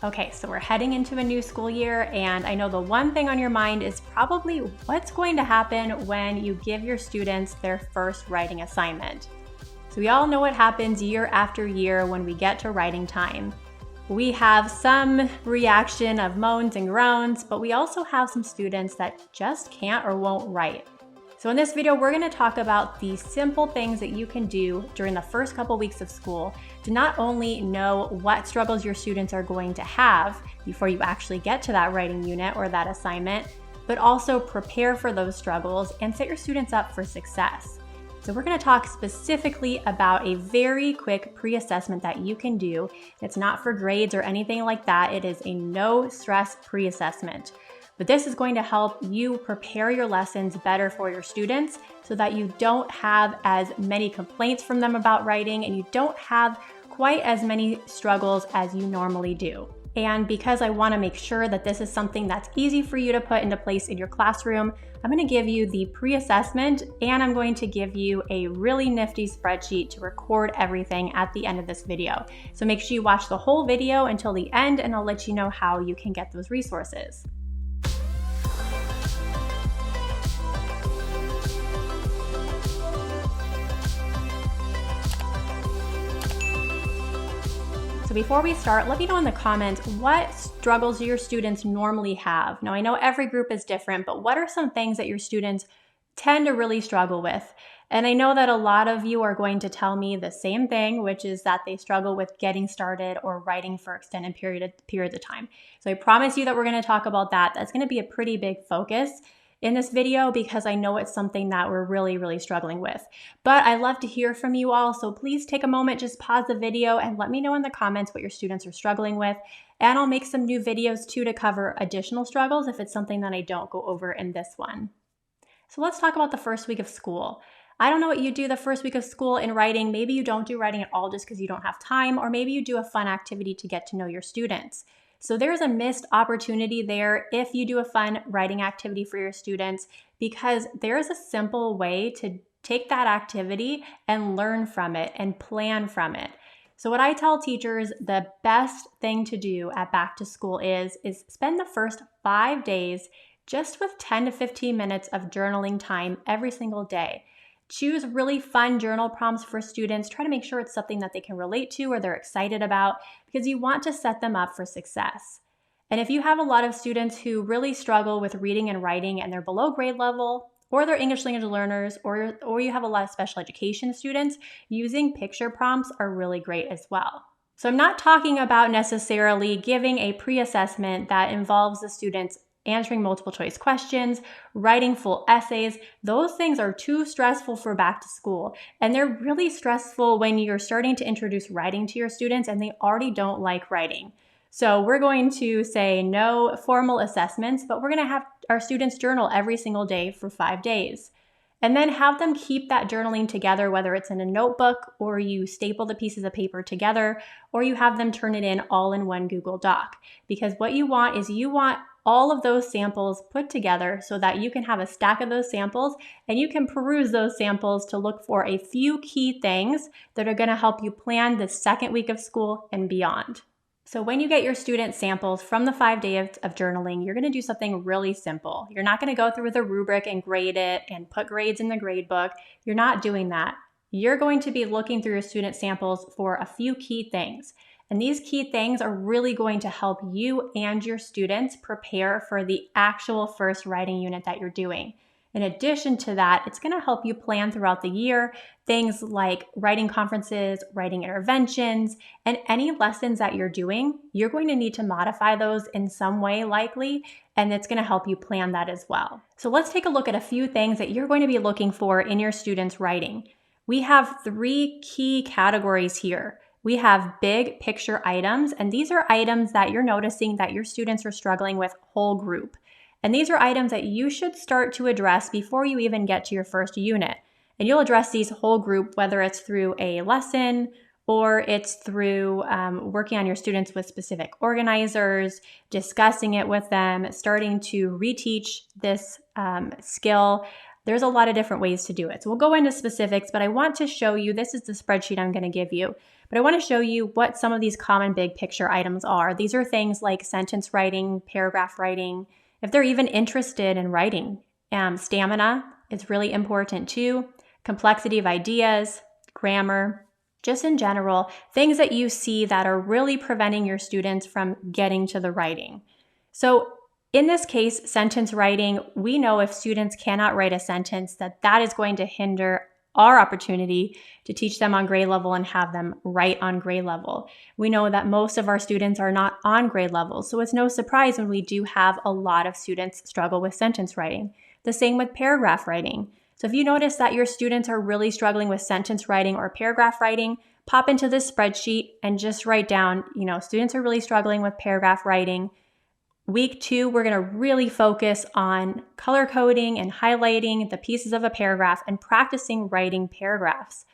Okay, so we're heading into a new school year, and I know the one thing on your mind is probably what's going to happen when you give your students their first writing assignment. So we all know what happens year after year when we get to writing time. We have some reaction of moans and groans, but we also have some students that just can't or won't write. So in this video, we're going to talk about the simple things that you can do during the first couple weeks of school to not only know what struggles your students are going to have before you actually get to that writing unit or that assignment, but also prepare for those struggles and set your students up for success. So we're going to talk specifically about a very quick pre-assessment that you can do. It's not for grades or anything like that. It is a no-stress pre-assessment. But this is going to help you prepare your lessons better for your students so that you don't have as many complaints from them about writing and you don't have quite as many struggles as you normally do. And because I want to make sure that this is something that's easy for you to put into place in your classroom, I'm going to give you the pre-assessment and I'm going to give you a really nifty spreadsheet to record everything at the end of this video. So make sure you watch the whole video until the end and I'll let you know how you can get those resources. So before we start, let me know in the comments what struggles your students normally have. Now, I know every group is different, but what are some things that your students tend to really struggle with? And I know that a lot of you are going to tell me the same thing, which is that they struggle with getting started or writing for extended periods of time. So I promise you that we're going to talk about that. That's going to be a pretty big focus in this video because I know it's something that we're really struggling with. But I love to hear from you all, so please take a moment, just pause the video and let me know in the comments what your students are struggling with. And I'll make some new videos too to cover additional struggles if it's something that I don't go over in this one. So let's talk about the first week of school. I don't know what you do the first week of school in writing. Maybe you don't do writing at all just because you don't have time, or maybe you do a fun activity to get to know your students. So there's a missed opportunity there if you do a fun writing activity for your students, because there's a simple way to take that activity and learn from it and plan from it. So what I tell teachers the best thing to do at back to school is spend the first 5 days just with 10 to 15 minutes of journaling time every single day. Choose really fun journal prompts for students. Try to make sure it's something that they can relate to or they're excited about because you want to set them up for success. And if you have a lot of students who really struggle with reading and writing and they're below grade level, or they're English language learners, or you have a lot of special education students, using picture prompts are really great as well. So I'm not talking about necessarily giving a pre-assessment that involves the students answering multiple choice questions, writing full essays. Those things are too stressful for back to school. And they're really stressful when you're starting to introduce writing to your students and they already don't like writing. So we're going to say no formal assessments, but we're going to have our students journal every single day for 5 days. And then have them keep that journaling together, whether it's in a notebook or you staple the pieces of paper together, or you have them turn it in all in one Google Doc. Because what you want is all of those samples put together so that you can have a stack of those samples and you can peruse those samples to look for a few key things that are going to help you plan the second week of school and beyond. So when you get your student samples from the 5 days of journaling, you're going to do something really simple. You're not going to go through the rubric and grade it and put grades in the grade book. You're not doing that. You're going to be looking through your student samples for a few key things. And these key things are really going to help you and your students prepare for the actual first writing unit that you're doing. In addition to that, it's going to help you plan throughout the year things like writing conferences, writing interventions, and any lessons that you're doing. You're going to need to modify those in some way likely, and it's going to help you plan that as well. So let's take a look at a few things that you're going to be looking for in your students' writing. We have 3 key categories here. We have big picture items, and these are items that you're noticing that your students are struggling with whole group. And these are items that you should start to address before you even get to your first unit. And you'll address these whole group, whether it's through a lesson or it's through working on your students with specific organizers, discussing it with them, starting to reteach this skill. There's a lot of different ways to do it. So we'll go into specifics, but I want to show you, this is the spreadsheet I'm going to give you. But I want to show you what some of these common big picture items are. These are things like sentence writing, paragraph writing, if they're even interested in writing. Stamina is really important too. Complexity of ideas, grammar, just in general, things that you see that are really preventing your students from getting to the writing. So in this case, sentence writing, we know if students cannot write a sentence, that is going to hinder our opportunity to teach them on grade level and have them write on grade level. We know that most of our students are not on grade level, so it's no surprise when we do have a lot of students struggle with sentence writing. The same with paragraph writing. So if you notice that your students are really struggling with sentence writing or paragraph writing, pop into this spreadsheet and just write down, students are really struggling with paragraph writing. Week 2, we're going to really focus on color coding and highlighting the pieces of a paragraph and practicing writing paragraphs.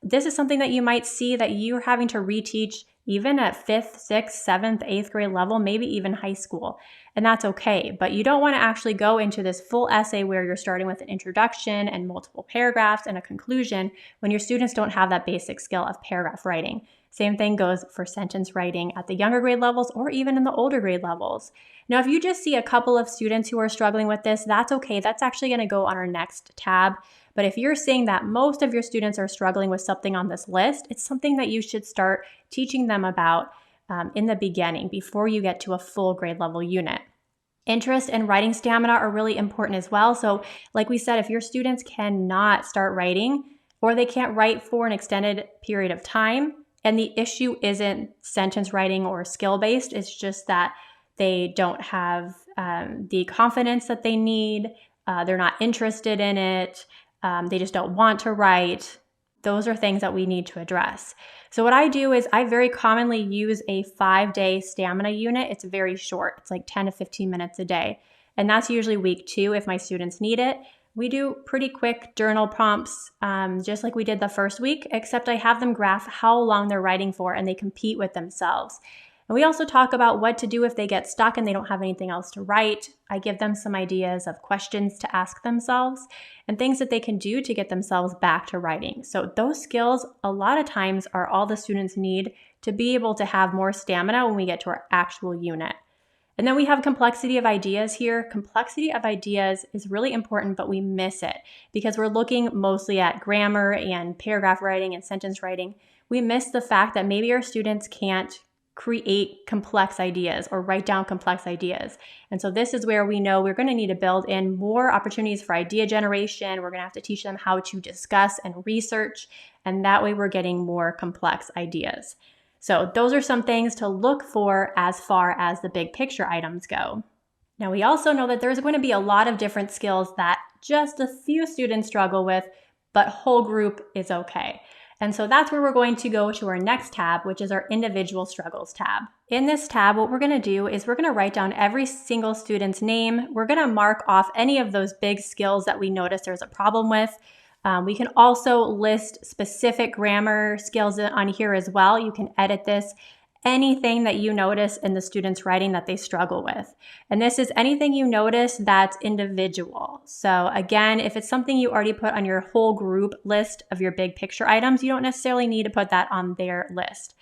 This is something that you might see that you're having to reteach even at 5th, 6th, 7th, 8th grade level, maybe even high school. And that's okay. But you don't want to actually go into this full essay where you're starting with an introduction and multiple paragraphs and a conclusion when your students don't have that basic skill of paragraph writing. Same thing goes for sentence writing at the younger grade levels or even in the older grade levels. Now, if you just see a couple of students who are struggling with this, that's okay. That's actually going to go on our next tab. But if you're seeing that most of your students are struggling with something on this list, it's something that you should start teaching them about in the beginning before you get to a full grade level unit. Interest and writing stamina are really important as well. So like we said, if your students cannot start writing or they can't write for an extended period of time, and the issue isn't sentence writing or skill-based, it's just that they don't have the confidence that they need, they're not interested in it, they just don't want to write. Those are things that we need to address. So what I do is I very commonly use a 5-day stamina unit. It's very short. It's like 10 to 15 minutes a day. And that's usually week 2 if my students need it. We do pretty quick journal prompts, just like we did the first week, except I have them graph how long they're writing for and they compete with themselves. And we also talk about what to do if they get stuck and they don't have anything else to write. I give them some ideas of questions to ask themselves and things that they can do to get themselves back to writing. So those skills, a lot of times, are all the students need to be able to have more stamina when we get to our actual unit. And then we have complexity of ideas here. Complexity of ideas is really important, but we miss it because we're looking mostly at grammar and paragraph writing and sentence writing. We miss the fact that maybe our students can't create complex ideas or write down complex ideas. And so this is where we know we're going to need to build in more opportunities for idea generation. We're going to have to teach them how to discuss and research, and that way we're getting more complex ideas. So those are some things to look for as far as the big picture items go. Now we also know that there's going to be a lot of different skills that just a few students struggle with, but whole group is okay. And so that's where we're going to go to our next tab, which is our individual struggles tab. In this tab, what we're going to do is we're going to write down every single student's name. We're going to mark off any of those big skills that we notice there's a problem with. We can also list specific grammar skills on here as well. You can edit this. Anything that you notice in the student's writing that they struggle with. And this is anything you notice that's individual. So again, if it's something you already put on your whole group list of your big picture items, you don't necessarily need to put that on their list.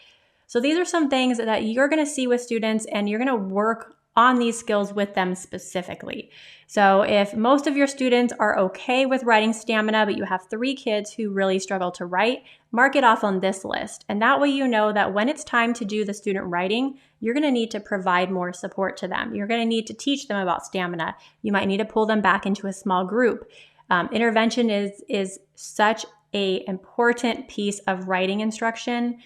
So these are some things that you're going to see with students and you're going to work on these skills with them specifically. So if most of your students are okay with writing stamina, but you have 3 kids who really struggle to write, mark it off on this list. And that way you know that when it's time to do the student writing, you're going to need to provide more support to them. You're going to need to teach them about stamina. You might need to pull them back into a small group. Intervention is such an important piece of writing instruction.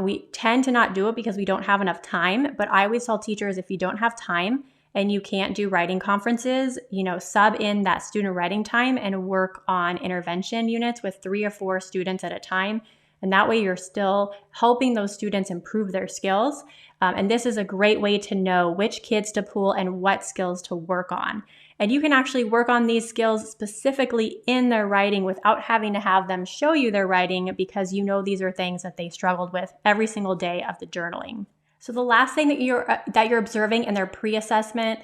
We tend to not do it because we don't have enough time, but I always tell teachers if you don't have time and you can't do writing conferences, sub in that student writing time and work on intervention units with 3 or 4 students at a time. And that way you're still helping those students improve their skills. And this is a great way to know which kids to pull and what skills to work on. And you can actually work on these skills specifically in their writing without having to have them show you their writing because these are things that they struggled with every single day of the journaling. So the last thing that you're observing in their pre-assessment,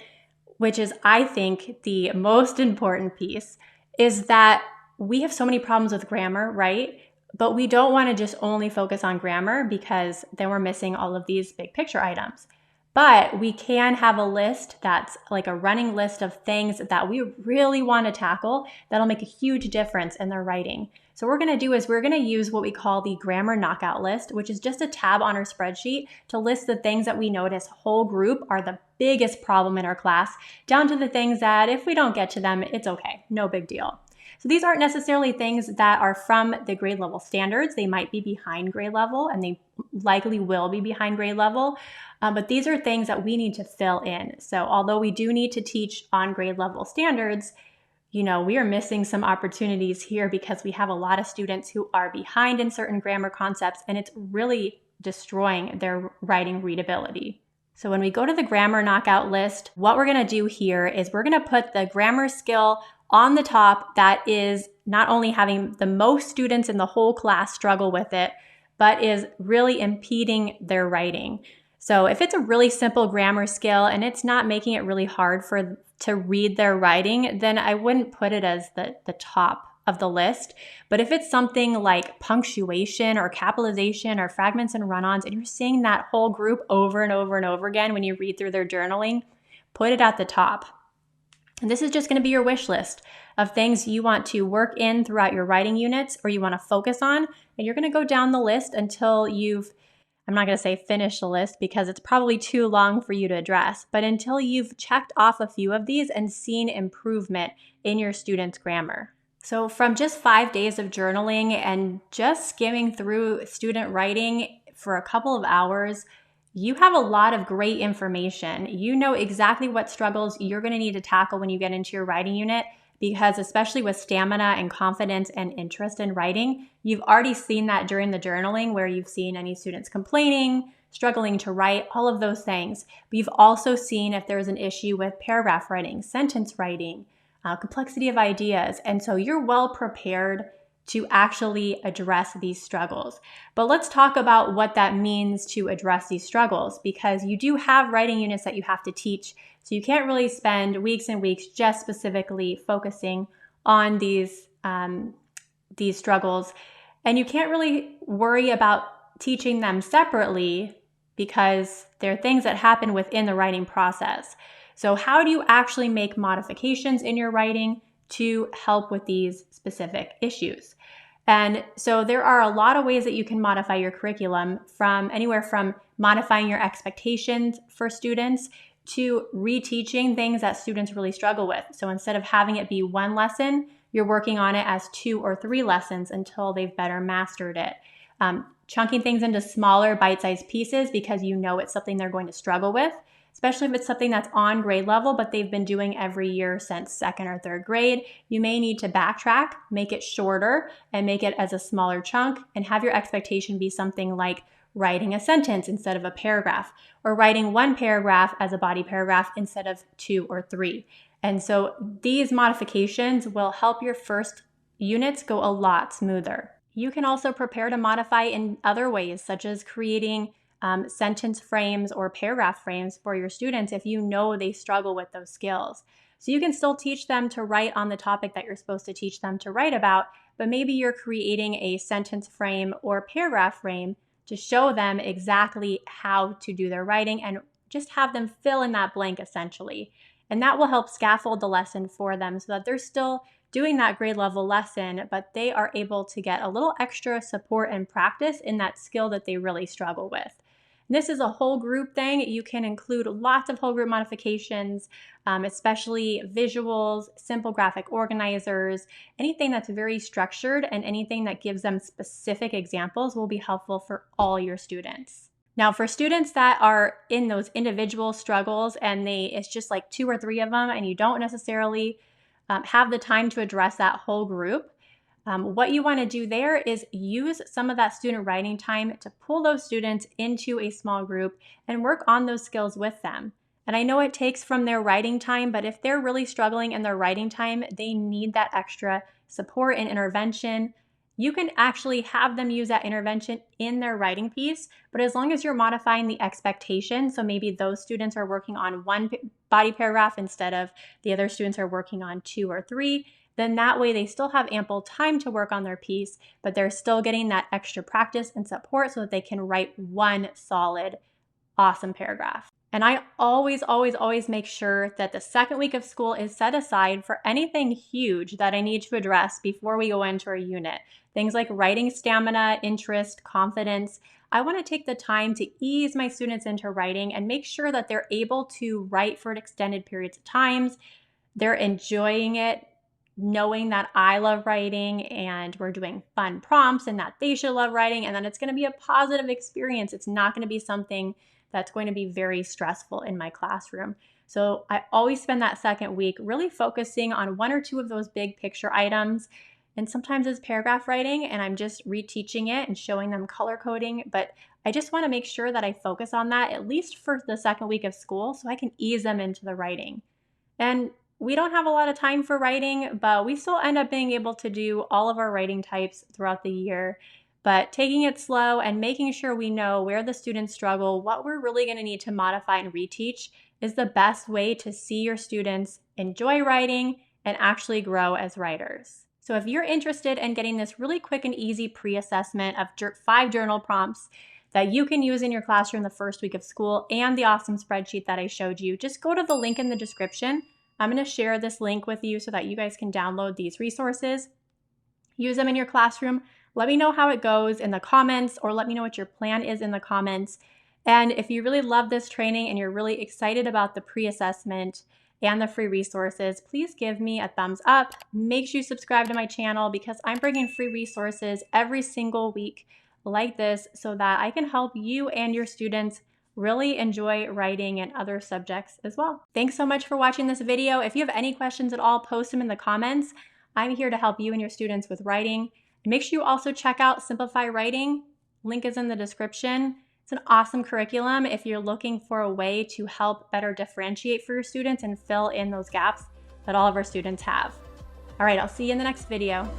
which is I think the most important piece, is that we have so many problems with grammar, right? But we don't want to just only focus on grammar because then we're missing all of these big picture items. But we can have a list that's like a running list of things that we really want to tackle that'll make a huge difference in their writing. So what we're going to do is we're going to use what we call the grammar knockout list, which is just a tab on our spreadsheet to list the things that we notice whole group are the biggest problem in our class, down to the things that if we don't get to them, it's okay, no big deal. So these aren't necessarily things that are from the grade level standards. They might be behind grade level, and they likely will be behind grade level. But these are things that we need to fill in. So although we do need to teach on grade level standards, we are missing some opportunities here because we have a lot of students who are behind in certain grammar concepts, and it's really destroying their writing readability. So when we go to the grammar knockout list, what we're going to do here is we're going to put the grammar skill on the top that is not only having the most students in the whole class struggle with it, but is really impeding their writing. So if it's a really simple grammar skill and it's not making it really hard to read their writing, then I wouldn't put it as the top of the list. But if it's something like punctuation or capitalization or fragments and run-ons, and you're seeing that whole group over and over and over again when you read through their journaling, put it at the top. And this is just going to be your wish list of things you want to work in throughout your writing units or you want to focus on. And you're going to go down the list until I'm not going to say finish the list because it's probably too long for you to address, but until you've checked off a few of these and seen improvement in your students' grammar. So from just 5 days of journaling and just skimming through student writing for a couple of hours, you have a lot of great information. You know exactly what struggles you're going to need to tackle when you get into your writing unit, because especially with stamina and confidence and interest in writing, you've already seen that during the journaling where you've seen any students complaining, struggling to write, all of those things. But you've also seen if there's an issue with paragraph writing, sentence writing, complexity of ideas. And so you're well prepared to actually address these struggles. But let's talk about what that means to address these struggles, because you do have writing units that you have to teach. So you can't really spend weeks and weeks just specifically focusing on these struggles. And you can't really worry about teaching them separately because they're things that happen within the writing process. So how do you actually make modifications in your writing to help with these specific issues? And so there are a lot of ways that you can modify your curriculum, from anywhere from modifying your expectations for students to reteaching things that students really struggle with. So instead of having it be one lesson, you're working on it as 2 or 3 lessons until they've better mastered it. Chunking things into smaller bite-sized pieces because you know it's something they're going to struggle with, especially if it's something that's on grade level, but they've been doing every year since 2nd or 3rd grade. You may need to backtrack, make it shorter, and make it as a smaller chunk, and have your expectation be something like writing a sentence instead of a paragraph, or writing 1 paragraph as a body paragraph instead of 2 or 3. And so these modifications will help your first units go a lot smoother. You can also prepare to modify in other ways, such as creating sentence frames or paragraph frames for your students if you know they struggle with those skills. So you can still teach them to write on the topic that you're supposed to teach them to write about, but maybe you're creating a sentence frame or paragraph frame to show them exactly how to do their writing and just have them fill in that blank essentially. And that will help scaffold the lesson for them so that they're still doing that grade level lesson, but they are able to get a little extra support and practice in that skill that they really struggle with. This is a whole group thing. You can include lots of whole group modifications, especially visuals, simple graphic organizers, anything that's very structured and anything that gives them specific examples will be helpful for all your students. Now, for students that are in those individual struggles and it's just like 2 or 3 of them and you don't necessarily have the time to address that whole group, what you want to do there is use some of that student writing time to pull those students into a small group and work on those skills with them. And I know it takes from their writing time, but if they're really struggling in their writing time, they need that extra support and intervention. You can actually have them use that intervention in their writing piece, but as long as you're modifying the expectation, so maybe those students are working on 1 body paragraph instead of the other students are working on 2 or 3, then that way they still have ample time to work on their piece, but they're still getting that extra practice and support so that they can write one solid, awesome paragraph. And I always, always, always make sure that the second week of school is set aside for anything huge that I need to address before we go into our unit. Things like writing stamina, interest, confidence. I want to take the time to ease my students into writing and make sure that they're able to write for extended periods of times. They're enjoying it, knowing that I love writing and we're doing fun prompts and that they should love writing, and then it's going to be a positive experience. It's not going to be something that's going to be very stressful in my classroom. So I always spend that second week really focusing on one or two of those big picture items. And sometimes it's paragraph writing and I'm just reteaching it and showing them color coding. But I just want to make sure that I focus on that at least for the second week of school so I can ease them into the writing. And we don't have a lot of time for writing, but we still end up being able to do all of our writing types throughout the year. But taking it slow and making sure we know where the students struggle, what we're really going to need to modify and reteach is the best way to see your students enjoy writing and actually grow as writers. So if you're interested in getting this really quick and easy pre-assessment of 5 journal prompts that you can use in your classroom the first week of school and the awesome spreadsheet that I showed you, just go to the link in the description. I'm going to share this link with you so that you guys can download these resources, use them in your classroom. Let me know how it goes in the comments, or let me know what your plan is in the comments. And if you really love this training and you're really excited about the pre-assessment and the free resources, please give me a thumbs up. Make sure you subscribe to my channel because I'm bringing free resources every single week like this so that I can help you and your students really enjoy writing and other subjects as well. Thanks so much for watching this video. If you have any questions at all, post them in the comments. I'm here to help you and your students with writing. And make sure you also check out Simplify Writing. Link is in the description. It's an awesome curriculum if you're looking for a way to help better differentiate for your students and fill in those gaps that all of our students have. All right, I'll see you in the next video.